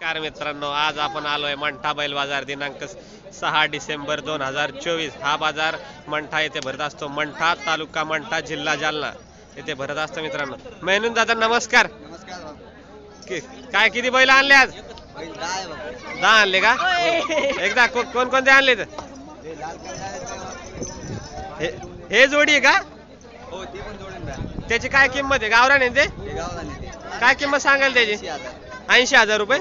नमस्कार मित्रांनो, आज आपण आलोय मंठा बैल बाजार दिनांक 6 डिसेंबर 2024। हा बाजार मंठा येथे भरत असतो। मंठा तालुका मंठा जिल्हा जालना येथे भरत असतो मित्रांनो। मेनून दादा नमस्कार। काय किती बैल आणले आज? 10 आणले का? एकदा कोण कोणते आणले? हे जोडी आहे का? हो ती पण जोडून त्याची काय किंमत आहे? गावरान आहे ते? काय किंमत सांगाल त्याची? 80,000 रुपये।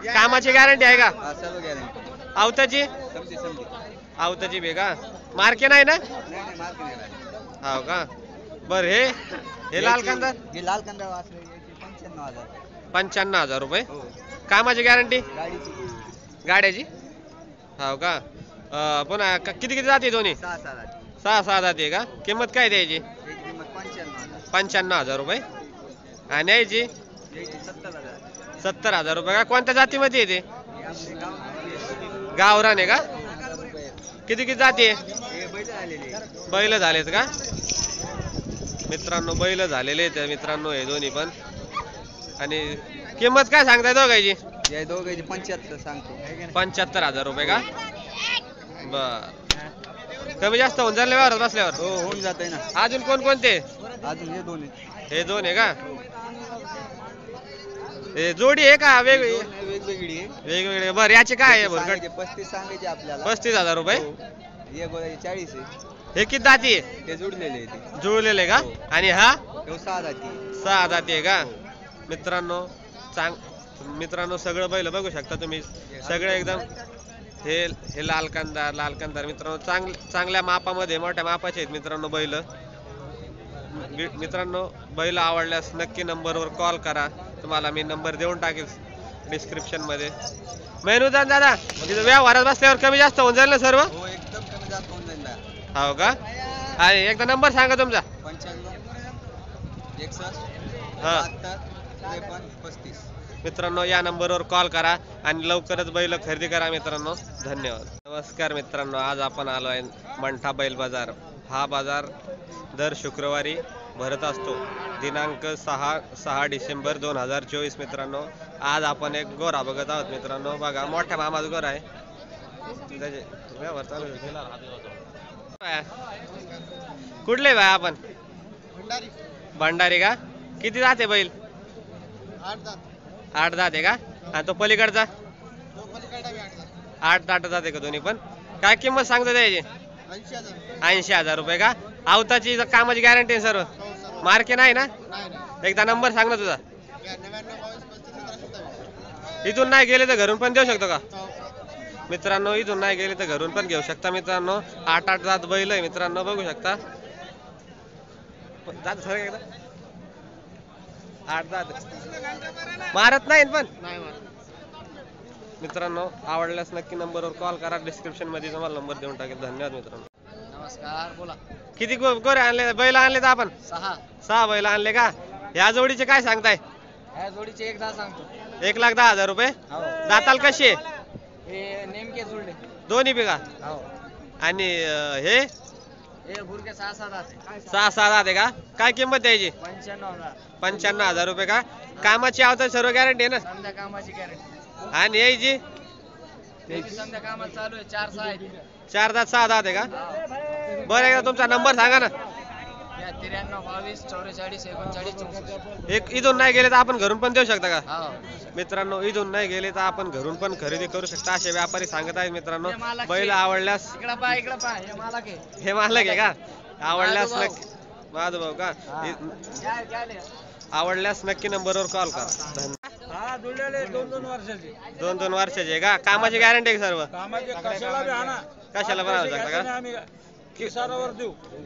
कामाची गॅरंटी आहे का? सर्व गॅरंटी। आवताची? आवताची बेगा मार्के नाही ना? हो का? बर हे लाल कांदा? हे लाल कांदा 95,000 रुपये। कामाची गॅरंटी? गाड्याची? हो का? पुन्हा किती जाते दोन्ही? 6 जाते का? किंमत काय द्यायची? 95,000 रुपये। आणि यायची 70,000 रुपये का? कोणत्या जातीमध्ये येते? गावरान आहे का? किती जाते? बैल झालेत का मित्रांनो? बैल झालेले आहेत मित्रांनो हे दोन्ही पण। आणि किंमत काय सांगताय दोघांची? या दोघांची 75 सांगतो। 75,000 रुपये का? बर, कमी जास्त होऊन जाईल व्यवहारात बसल्यावर? हो होऊन जाते ना। अजून कोणते? अजून हे दोन आहे का? हे जोडी आहे का? वेगवेगळी वेगवेगळे। बर, याचे काय आहे? 35 सांगायचे आपल्याला। 35,000 रुपये। हे 40 आहे। हे किती जाती आहे? ते जुळलेले आहे। जुळलेले का? आणि हा 6 जाती। 6 जाती आहे का मित्रांनो? मित्रांनो सगळं बैल बघू शकता तुम्ही, सगळे एकदम हे लाल कांदा मित्रांनो चांगल्या मापामध्ये, मोठ्या मापाचे आहेत मित्रांनो बैल। मित्रांनो बैल आवडल्यास नक्की नंबरवर कॉल करा। तुम्हाला मी नंबर देऊन टाकेल डिस्क्रिप्शन मध्ये। मेनूदान दादा व्यवहारात बसल्यावर कमी जास्त होऊन जाईल ना सर्व? हो एकदम कमी जास्त होऊन जाईल ना। हो का? आणि एकदा नंबर सांगा तुमचा। 95 61 हा 72 35। मित्रांनो या नंबरवर कॉल करा आणि लवकरच बैल खरेदी करा मित्रांनो। धन्यवाद। नमस्कार मित्रांनो, आज आपण आलो आहे मंठा बैल बाजार। हा बाजार दर शुक्रवारी भरत असतो दिनांक 6 डिसेंबर 2024 मित्रांनो। आज आपण एक गोरा बघत आहोत मित्रांनो। बघा मोठ्या मामाचा गोरा आहे। कुठले बाय आपण? भंडारी का? किती जाते बैल? 8 जाते का? आणि तो पलीकडचा 8 जाते का? दोन्ही पण काय किंमत सांगतो त्याची? 80,000 रुपये का? आवताची कामाची गॅरंटी सर्व? मार्के नाही ना? एकदा नंबर सांग ना तुझा। इथून नाही गेले तर घरून पण देऊ शकतो का मित्रांनो? इथून नाही गेले तर घरून पण घेऊ शकता मित्रांनो। 8 जात बैल आहे मित्रांनो, बघू शकता। जात सर एकदा 8 जात मारत नाही पण मित्रांनो। आवडल्यास नक्की नंबरवर कॉल करा, डिस्क्रिप्शन मध्ये तुम्हाला नंबर देऊन टाकेल। धन्यवाद मित्रांनो। नमस्कार, बोला। किती गोरे आणले? बैल आणले तर आपण 6 बैल आणले का? या जोडीचे काय सांगताय? या जोडीचे 1 सांगतो। 1,10,000 रुपये। दाताल कशी आहे? हे नेमके जुळले दोन्ही बी का? आणि हे 6 जाते का? काय किंमत द्यायची? 95,000 रुपये का? कामाची आवता सर्व गॅरंटी आहे ना? कामाची गॅरंटी। आणि यायची? समजा कामाला चालू आहे। 4 6 आहे। 4 दात 6 दात आहे का? बरं, एकदा तुमचा नंबर सांगा ना। 93 22 44 39 64। एक इथून नाही गेले तर आपण घरून पण देऊ शकता का मित्रांनो? इथून नाही गेले तर आपण घरून पण खरेदी करू शकता असे व्यापारी सांगत आहेत मित्रांनो। बैल आवडल्यास हे मालक आहे का? आवडल्यास नक्की माझा भाऊ का? आवडल्यास नक्की नंबरवर कॉल करा। 2 वर्षाचे आहे का? कामाची गॅरंटी आहे सर्व? कशाला बनवू शकता का?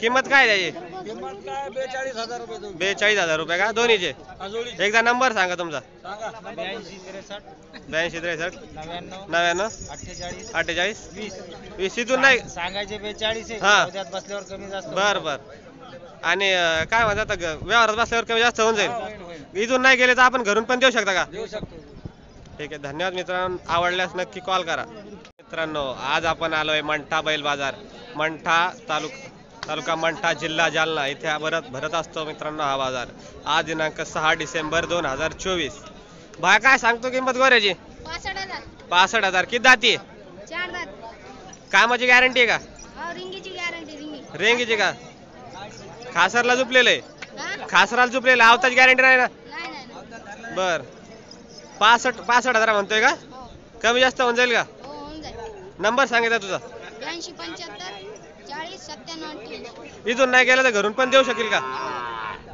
किंमत काय द्यायची? 42,000 रुपये का? दोन्हीचे? एकदा नंबर सांगा तुमचा। 82 63 99 48 20 इथून नाही सांगायचे 42 आहे। हा बसल्यावर कमी जास्त। बर आणि काय म्हणतात व्यवहारात बसल्यावर कमी जास्त होऊन जाईल? इथून नाही गेले तर आपण घरून पण देऊ शकता का? ठीक आहे, धन्यवाद मित्रांनो। आवडल्यास नक्की कॉल करा मित्रांनो। आज आपण आलोय मंठा बैल बाजार। मंठा तालुका मंठा जिल्हा जालना इथे भरत असतो मित्रांनो हा बाजार। आज दिनांक 6 डिसेंबर 2024। भाई काय सांगतो किंमत गोऱ्याची? 65,000. 65,000 किती दाती आहे? 4 दात. कामाची गॅरंटी आहे का? रिंगीची गॅरंटी रिंगी. रेंगीची का? खासरला झुपलेलं आहे? हा? खासराला झुपलेलं आहे, आवताची गॅरंटी नाही ना? नाही नाही नाही. बर 65,000 म्हणतोय का? हो कमी जास्त होऊन जाईल का? हो होऊन जाईल. नंबर सांगितला तुझा? 82 75 40 97 88. इथून नाही गेला तर घरून पण देऊ शकेल का?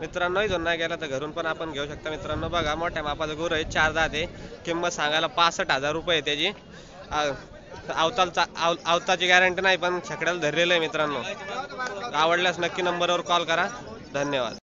मित्रांनो इथून नाही गेला तर घरून पण आपण घेऊ शकता. मित्रांनो बघा मोठ्या मापाचं गुरु आहे, 4 दात आहे. किंमत सांगायला 65,000 रुपये आहे त्याची. आवताची गॅरंटी नाही पण छकड्याला धरलेलं आहे. मित्रांनो आवडल्यास नक्की नंबरवर कॉल करा. धन्यवाद.